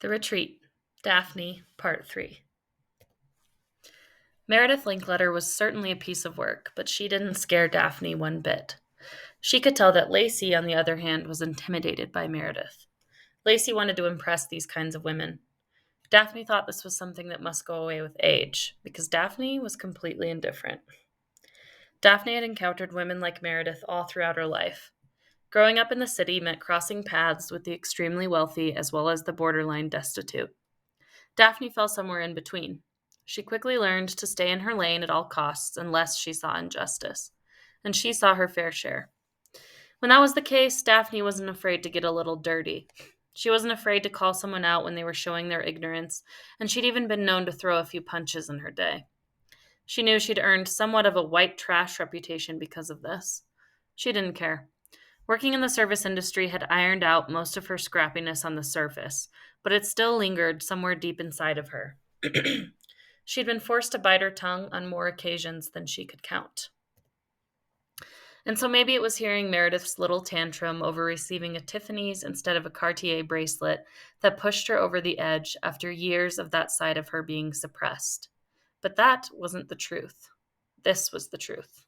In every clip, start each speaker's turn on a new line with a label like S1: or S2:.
S1: The Retreat, Daphne, Part 3. Meredith Linkletter was certainly a piece of work, but she didn't scare Daphne one bit. She could tell that Lacey, on the other hand, was intimidated by Meredith. Lacey wanted to impress these kinds of women. Daphne thought this was something that must go away with age, because Daphne was completely indifferent. Daphne had encountered women like Meredith all throughout her life. Growing up in the city meant crossing paths with the extremely wealthy as well as the borderline destitute. Daphne fell somewhere in between. She quickly learned to stay in her lane at all costs unless she saw injustice. And she saw her fair share. When that was the case, Daphne wasn't afraid to get a little dirty. She wasn't afraid to call someone out when they were showing their ignorance, and she'd even been known to throw a few punches in her day. She knew she'd earned somewhat of a white trash reputation because of this. She didn't care. Working in the service industry had ironed out most of her scrappiness on the surface, but it still lingered somewhere deep inside of her. She'd been forced to bite her tongue on more occasions than she could count. And so maybe it was hearing Meredith's little tantrum over receiving a Tiffany's instead of a Cartier bracelet that pushed her over the edge after years of that side of her being suppressed. But that wasn't the truth. This was the truth.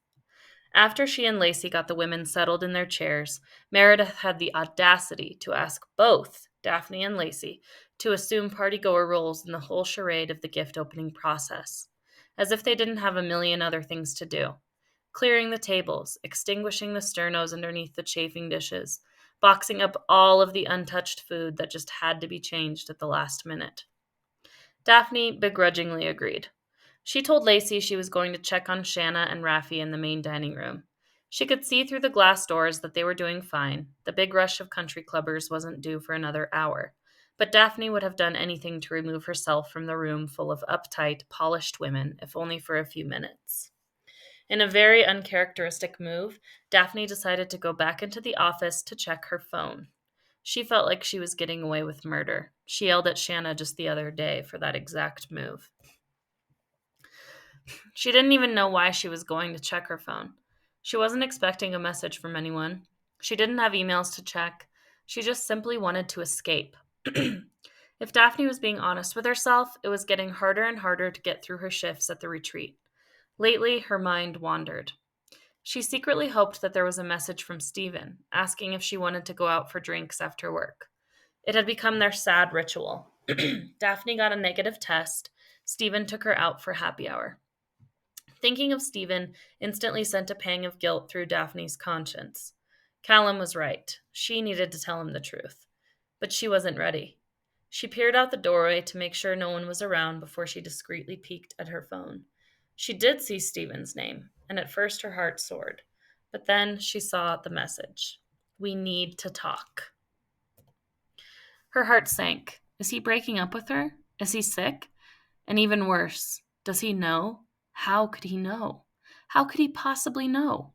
S1: After she and Lacey got the women settled in their chairs, Meredith had the audacity to ask both Daphne and Lacey to assume party-goer roles in the whole charade of the gift-opening process, as if they didn't have a million other things to do. Clearing the tables, extinguishing the sternos underneath the chafing dishes, boxing up all of the untouched food that just had to be changed at the last minute. Daphne begrudgingly agreed. She told Lacey she was going to check on Shanna and Raffi in the main dining room. She could see through the glass doors that they were doing fine. The big rush of country clubbers wasn't due for another hour. But Daphne would have done anything to remove herself from the room full of uptight, polished women, if only for a few minutes. In a very uncharacteristic move, Daphne decided to go back into the office to check her phone. She felt like she was getting away with murder. She yelled at Shanna just the other day for that exact move. She didn't even know why she was going to check her phone. She wasn't expecting a message from anyone. She didn't have emails to check. She just simply wanted to escape. If Daphne was being honest with herself, it was getting harder and harder to get through her shifts at the retreat. Lately, her mind wandered. She secretly hoped that there was a message from Stephen, asking if she wanted to go out for drinks after work. It had become their sad ritual. Daphne got a negative test. Stephen took her out for happy hour. Thinking of Stephen instantly sent a pang of guilt through Daphne's conscience. Callum was right. She needed to tell him the truth. But she wasn't ready. She peered out the doorway to make sure no one was around before she discreetly peeked at her phone. She did see Stephen's name, and at first her heart soared. But then she saw the message. We need to talk. Her heart sank. Is he breaking up with her? Is he sick? And even worse, does he know? How could he know? How could he possibly know?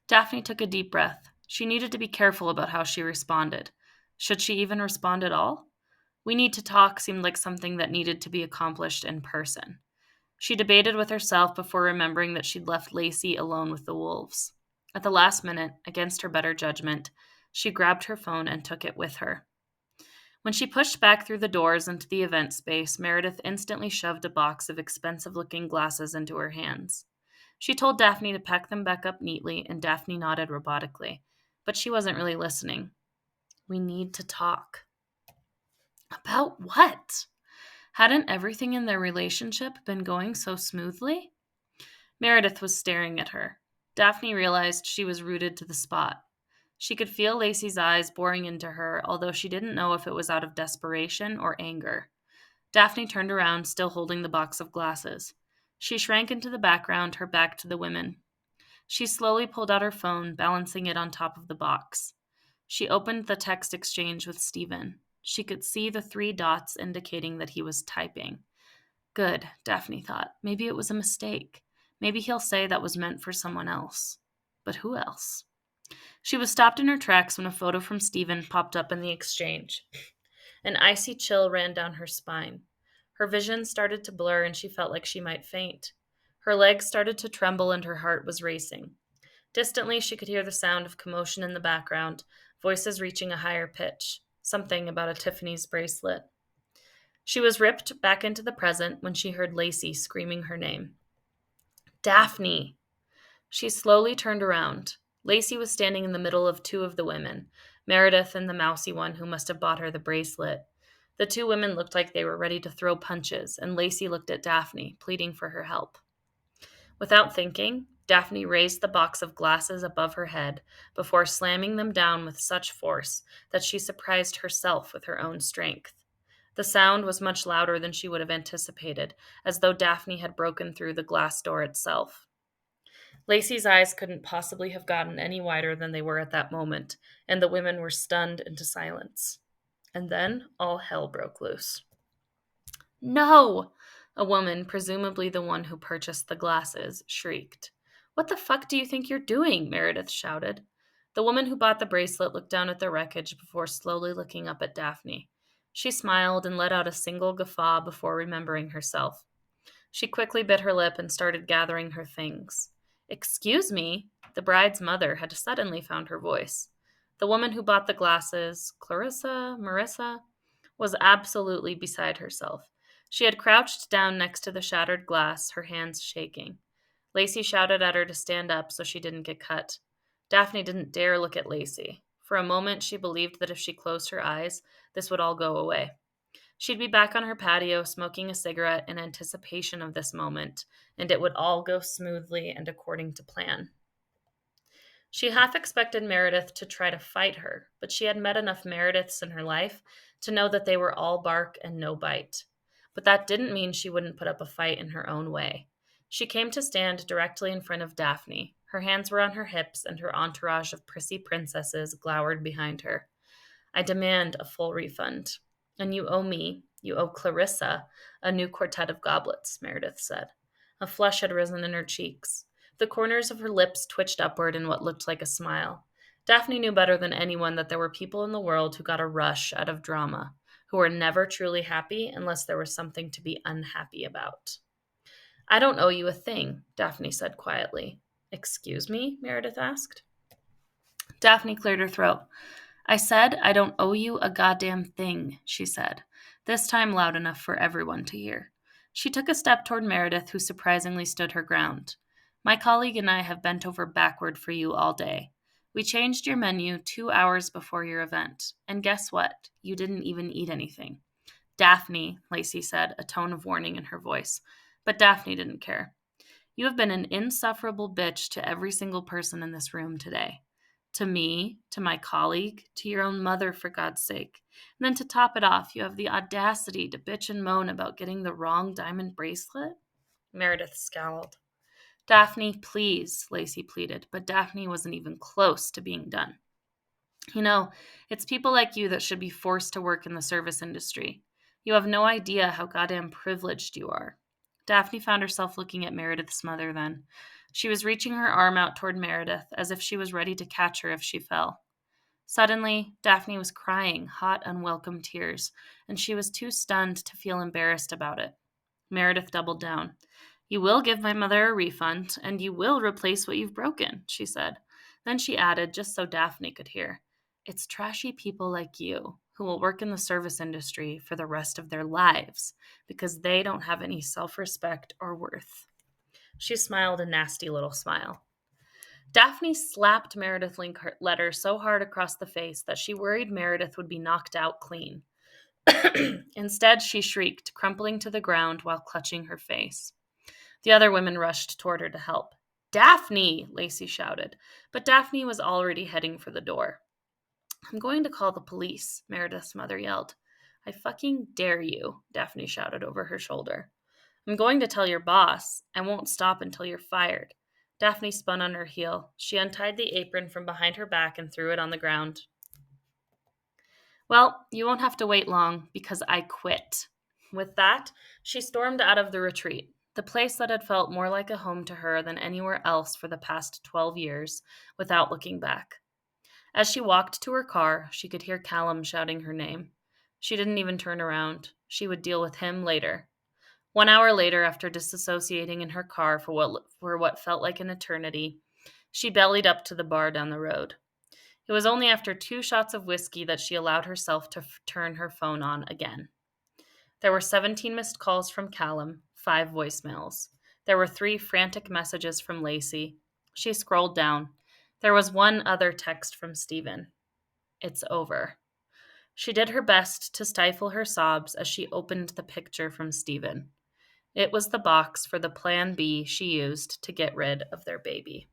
S1: Daphne took a deep breath. She needed to be careful about how she responded. Should she even respond at all? We need to talk seemed like something that needed to be accomplished in person. She debated with herself before remembering that she'd left Lacey alone with the wolves. At the last minute, against her better judgment, she grabbed her phone and took it with her. When she pushed back through the doors into the event space, Meredith instantly shoved a box of expensive-looking glasses into her hands. She told Daphne to pack them back up neatly, and Daphne nodded robotically. But she wasn't really listening. We need to talk. About what? Hadn't everything in their relationship been going so smoothly? Meredith was staring at her. Daphne realized she was rooted to the spot. She could feel Lacey's eyes boring into her, although she didn't know if it was out of desperation or anger. Daphne turned around, still holding the box of glasses. She shrank into the background, her back to the women. She slowly pulled out her phone, balancing it on top of the box. She opened the text exchange with Stephen. She could see the 3 dots indicating that he was typing. Good, Daphne thought. Maybe it was a mistake. Maybe he'll say that was meant for someone else. But who else? She was stopped in her tracks when a photo from Stephen popped up in the exchange. An icy chill ran down her spine. Her vision started to blur and she felt like she might faint. Her legs started to tremble and her heart was racing. Distantly, she could hear the sound of commotion in the background, voices reaching a higher pitch. Something about a Tiffany's bracelet. She was ripped back into the present when she heard Lacey screaming her name. Daphne! She slowly turned around. Lacey was standing in the middle of two of the women, Meredith and the mousy one who must have bought her the bracelet. The two women looked like they were ready to throw punches, and Lacey looked at Daphne, pleading for her help. Without thinking, Daphne raised the box of glasses above her head before slamming them down with such force that she surprised herself with her own strength. The sound was much louder than she would have anticipated, as though Daphne had broken through the glass door itself. Lacey's eyes couldn't possibly have gotten any wider than they were at that moment, and the women were stunned into silence. And then all hell broke loose. No! A woman, presumably the one who purchased the glasses, shrieked. What the fuck do you think you're doing? Meredith shouted. The woman who bought the bracelet looked down at the wreckage before slowly looking up at Daphne. She smiled and let out a single guffaw before remembering herself. She quickly bit her lip and started gathering her things. Excuse me? The bride's mother had suddenly found her voice. The woman who bought the glasses, Marissa, was absolutely beside herself. She had crouched down next to the shattered glass, her hands shaking. Lacey shouted at her to stand up so she didn't get cut. Daphne didn't dare look at Lacey. For a moment, she believed that if she closed her eyes, this would all go away. She'd be back on her patio smoking a cigarette in anticipation of this moment, and it would all go smoothly and according to plan. She half expected Meredith to try to fight her, but she had met enough Merediths in her life to know that they were all bark and no bite. But that didn't mean she wouldn't put up a fight in her own way. She came to stand directly in front of Daphne. Her hands were on her hips, and her entourage of prissy princesses glowered behind her. I demand a full refund. And you owe Clarissa, a new quartet of goblets, Meredith said. A flush had risen in her cheeks. The corners of her lips twitched upward in what looked like a smile. Daphne knew better than anyone that there were people in the world who got a rush out of drama, who were never truly happy unless there was something to be unhappy about. I don't owe you a thing, Daphne said quietly. Excuse me? Meredith asked. Daphne cleared her throat. I said I don't owe you a goddamn thing, she said, this time loud enough for everyone to hear. She took a step toward Meredith, who surprisingly stood her ground. My colleague and I have bent over backward for you all day. We changed your menu 2 hours before your event, and guess what? You didn't even eat anything. Daphne, Lacey said, a tone of warning in her voice. But Daphne didn't care. You have been an insufferable bitch to every single person in this room today. To me, to my colleague, to your own mother, for God's sake. And then to top it off, you have the audacity to bitch and moan about getting the wrong diamond bracelet? Meredith scowled. Daphne, please, Lacey pleaded, but Daphne wasn't even close to being done. You know, it's people like you that should be forced to work in the service industry. You have no idea how goddamn privileged you are. Daphne found herself looking at Meredith's mother then. She was reaching her arm out toward Meredith as if she was ready to catch her if she fell. Suddenly, Daphne was crying hot, unwelcome tears, and she was too stunned to feel embarrassed about it. Meredith doubled down. You will give my mother a refund, and you will replace what you've broken, she said. Then she added, just so Daphne could hear, it's trashy people like you who will work in the service industry for the rest of their lives because they don't have any self-respect or worth. She smiled a nasty little smile. Daphne slapped Meredith Linkletter so hard across the face that she worried Meredith would be knocked out clean. Instead, she shrieked, crumpling to the ground while clutching her face. The other women rushed toward her to help. Daphne! Lacey shouted, but Daphne was already heading for the door. I'm going to call the police, Meredith's mother yelled. I fucking dare you, Daphne shouted over her shoulder. I'm going to tell your boss. I won't stop until you're fired. Daphne spun on her heel. She untied the apron from behind her back and threw it on the ground. Well, you won't have to wait long, because I quit. With that, she stormed out of the retreat, the place that had felt more like a home to her than anywhere else for the past 12 years, without looking back. As she walked to her car, she could hear Callum shouting her name. She didn't even turn around. She would deal with him later. 1 hour later, after disassociating in her car for what felt like an eternity, she bellied up to the bar down the road. It was only after 2 shots of whiskey that she allowed herself to turn her phone on again. There were 17 missed calls from Callum, 5 voicemails. There were 3 frantic messages from Lacey. She scrolled down. There was one other text from Stephen. It's over. She did her best to stifle her sobs as she opened the picture from Stephen. It was the box for the plan B she used to get rid of their baby.